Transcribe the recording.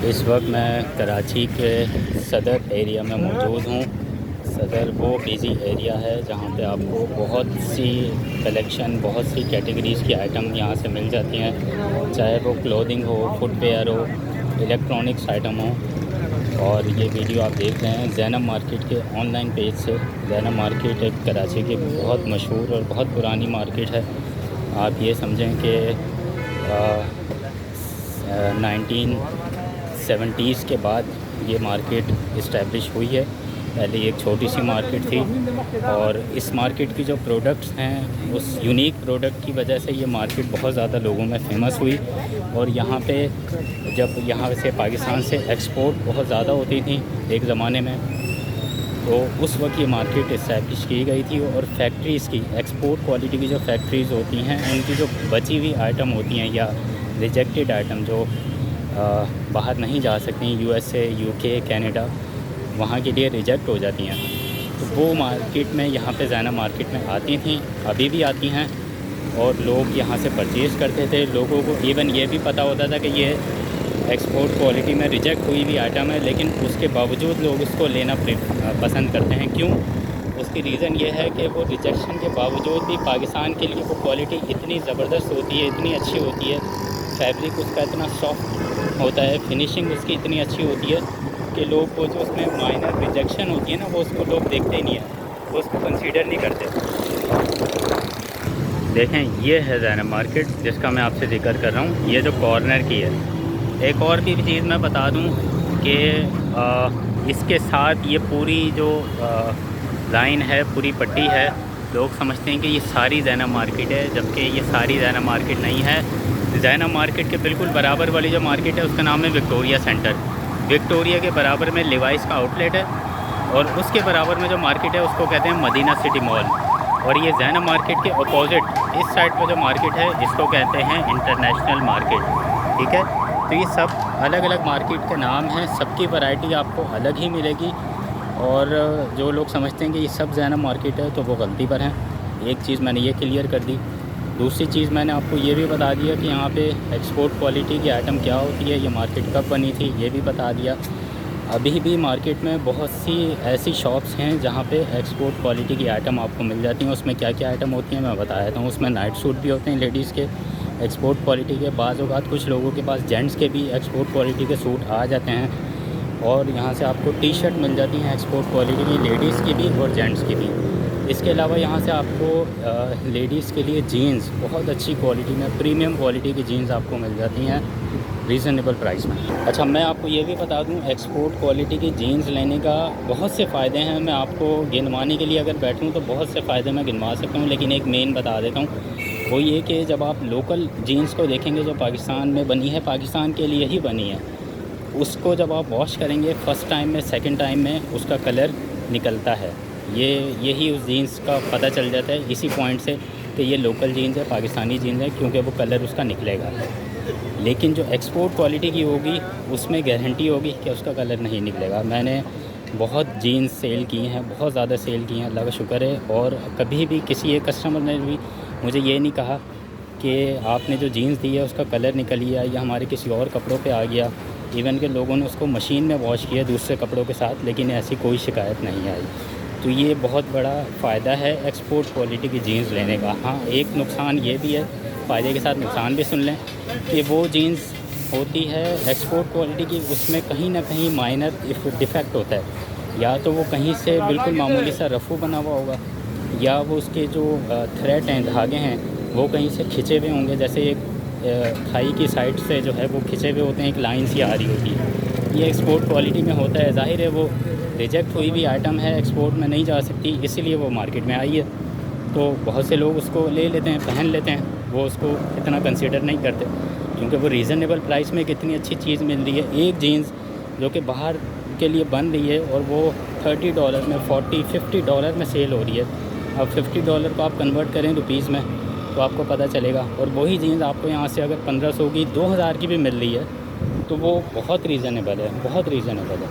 इस वक्त मैं कराची के सदर एरिया में मौजूद हूँ। सदर वो बिज़ी एरिया है जहाँ पे आपको बहुत सी कलेक्शन, बहुत सी कैटेगरीज़ की आइटम यहाँ से मिल जाती हैं, चाहे वो क्लोथिंग हो, फुटवेयर हो, इलेक्ट्रॉनिक्स आइटम हो। और ये वीडियो आप देख रहे हैं ज़ैनब मार्केट के ऑनलाइन पेज से। ज़ैनब मार्केट एक कराची की बहुत मशहूर और बहुत पुरानी मार्केट है। आप ये समझें कि 1970s के बाद ये मार्केट इस्टेब्लिश हुई है। पहले एक छोटी सी मार्केट थी और इस मार्केट की जो प्रोडक्ट्स हैं, उस यूनिक प्रोडक्ट की वजह से ये मार्केट बहुत ज़्यादा लोगों में फ़ेमस हुई। और यहाँ पे जब यहाँ से पाकिस्तान से एक्सपोर्ट बहुत ज़्यादा होती थी एक ज़माने में, तो उस वक्त ये मार्केट इस्टेब्लिश की गई थी। और फैक्ट्रीज़ की एक्सपोर्ट क्वालिटी की जो फैक्ट्रीज़ होती हैं, उनकी जो बची हुई आइटम होती हैं या रिजेक्टेड आइटम जो बाहर नहीं जा सकती, USA, UK, कनाडा, वहाँ के लिए रिजेक्ट हो जाती हैं, तो वो मार्केट में यहाँ पे ज़ैनब मार्केट में आती थी, अभी भी आती हैं। और लोग यहाँ से परचेज़ करते थे। लोगों को इवन ये भी पता होता था कि ये एक्सपोर्ट क्वालिटी में रिजेक्ट हुई हुई आइटम है, लेकिन उसके बावजूद लोग उसको लेना पसंद करते हैं। क्यों? उसकी रीज़न ये है कि वो रिजेक्शन के बावजूद भी पाकिस्तान के लिए वो क्वालिटी इतनी ज़बरदस्त होती है, इतनी अच्छी होती है, फैब्रिक उसका इतना सॉफ्ट होता है, फिनिशिंग उसकी इतनी अच्छी होती है कि लोग को जो उसमें माइनर रिजेक्शन होती है ना, वो उसको लोग देखते ही नहीं है, वो उसको कंसीडर नहीं करते। देखें, ये है ज़ैनब मार्केट जिसका मैं आपसे जिक्र कर रहा हूँ। ये जो कॉर्नर की है, एक और भी चीज़ मैं बता दूँ कि इसके साथ ये पूरी जो लाइन है, पूरी पट्टी है, लोग समझते हैं कि ये सारी ज़ैनब मार्केट है, जबकि ये सारी ज़ैनब मार्केट नहीं है। ज़ैनब मार्केट के बिल्कुल बराबर वाली जो मार्केट है उसका नाम है विक्टोरिया सेंटर। विक्टोरिया के बराबर में लिवाइस का आउटलेट है और उसके बराबर में जो मार्केट है उसको कहते हैं मदीना सिटी मॉल। और ये ज़ैनब मार्केट के अपोजिट इस साइड पर जो मार्केट है इसको कहते हैं इंटरनेशनल मार्केट। ठीक है, तो ये सब अलग अलग मार्केट के नाम हैं, सबकी वैरायटी आपको अलग ही मिलेगी। और जो लोग समझते हैं कि ये सब ज़ैनब मार्केट है तो वो गलती पर हैं। एक चीज़ मैंने ये क्लियर कर दी। दूसरी चीज़ मैंने आपको ये भी बता दिया कि यहाँ पे एक्सपोर्ट क्वालिटी की आइटम क्या होती है, ये मार्केट कब बनी थी, ये भी बता दिया। अभी भी मार्केट में बहुत सी ऐसी शॉप्स हैं जहाँ पे एक्सपोर्ट क्वालिटी की आइटम आपको मिल जाती हैं। उसमें क्या क्या आइटम होती हैं मैं बता देता हूँ। उसमें नाइट सूट भी होते हैं लेडीज़ के एक्सपोर्ट क्वालिटी के। बाज़ औक़ात कुछ लोगों के पास जेंट्स के भी एक्सपोर्ट क्वालिटी के सूट आ जाते हैं। और यहाँ से आपको टी शर्ट मिल जाती हैं एक्सपोर्ट क्वालिटी की, लेडीज़ की भी और जेंट्स की भी। इसके अलावा यहाँ से आपको लेडीज़ के लिए जीन्स बहुत अच्छी क्वालिटी में, प्रीमियम क्वालिटी की जीन्स आपको मिल जाती हैं रीज़नेबल प्राइस में। अच्छा, मैं आपको ये भी बता दूँ, एक्सपोर्ट क्वालिटी की जीन्स लेने का बहुत से फ़ायदे हैं। मैं आपको गिनवाने के लिए अगर बैठूँ तो बहुत से फ़ायदे मैं गिनवा सकता हूँ, लेकिन एक मेन बता देता हूँ। वो ये कि जब आप लोकल जीन्स को देखेंगे जो पाकिस्तान में बनी है, पाकिस्तान के लिए ही बनी है, उसको जब आप वॉश करेंगे फ़र्स्ट टाइम में, सेकंड टाइम में उसका कलर निकलता है। यही उस जीन्स का पता चल जाता है इसी पॉइंट से कि ये लोकल जीन्स है, पाकिस्तानी जीन्स है, क्योंकि वो कलर उसका निकलेगा। लेकिन जो एक्सपोर्ट क्वालिटी की होगी उसमें गारंटी होगी कि उसका कलर नहीं निकलेगा। मैंने बहुत जीन्स सेल की हैं, बहुत ज़्यादा सेल की हैं, अल्लाह का शुक्र है। और कभी भी किसी एक कस्टमर ने भी मुझे ये नहीं कहा कि आपने जो जीन्स दी है उसका कलर निकल गया या हमारे किसी और कपड़ों पे आ गया। इवन के लोगों ने उसको मशीन में वॉश किया दूसरे कपड़ों के साथ, लेकिन ऐसी कोई शिकायत नहीं आई। तो ये बहुत बड़ा फ़ायदा है एक्सपोर्ट क्वालिटी की जीन्स लेने का। हाँ, एक नुकसान ये भी है, फ़ायदे के साथ नुकसान भी सुन लें, कि वो जीन्स होती है एक्सपोर्ट क्वालिटी की, उसमें कहीं ना कहीं माइनर डिफेक्ट होता है। या तो वो कहीं से बिल्कुल मामूली सा रफू बना हुआ होगा, या वो उसके जो थ्रेड हैं, धागे हैं, वो कहीं से खिंचे हुए होंगे। जैसे एक खाई की साइड से जो है वो खिंचे हुए होते हैं, एक लाइन सी आ रही होती है। ये एक्सपोर्ट क्वालिटी में होता है। ज़ाहिर है वो रिजेक्ट हुई भी आइटम है, एक्सपोर्ट में नहीं जा सकती, इसीलिए वो मार्केट में आई है। तो बहुत से लोग उसको ले लेते हैं, पहन लेते हैं, वो उसको इतना कंसीडर नहीं करते, क्योंकि वो रीज़नेबल प्राइस में कितनी अच्छी चीज़ मिल रही है। एक जीन्स जो कि बाहर के लिए बन रही है और वो $30 में, $40-50 में सेल हो रही है। अब $50 को आप कन्वर्ट करें रुपीज़ में तो आपको पता चलेगा। और वही जीन्स आपको यहाँ से अगर 1500 की, 2000 की भी मिल रही है तो वो बहुत रीज़नेबल है, बहुत रीज़नेबल है।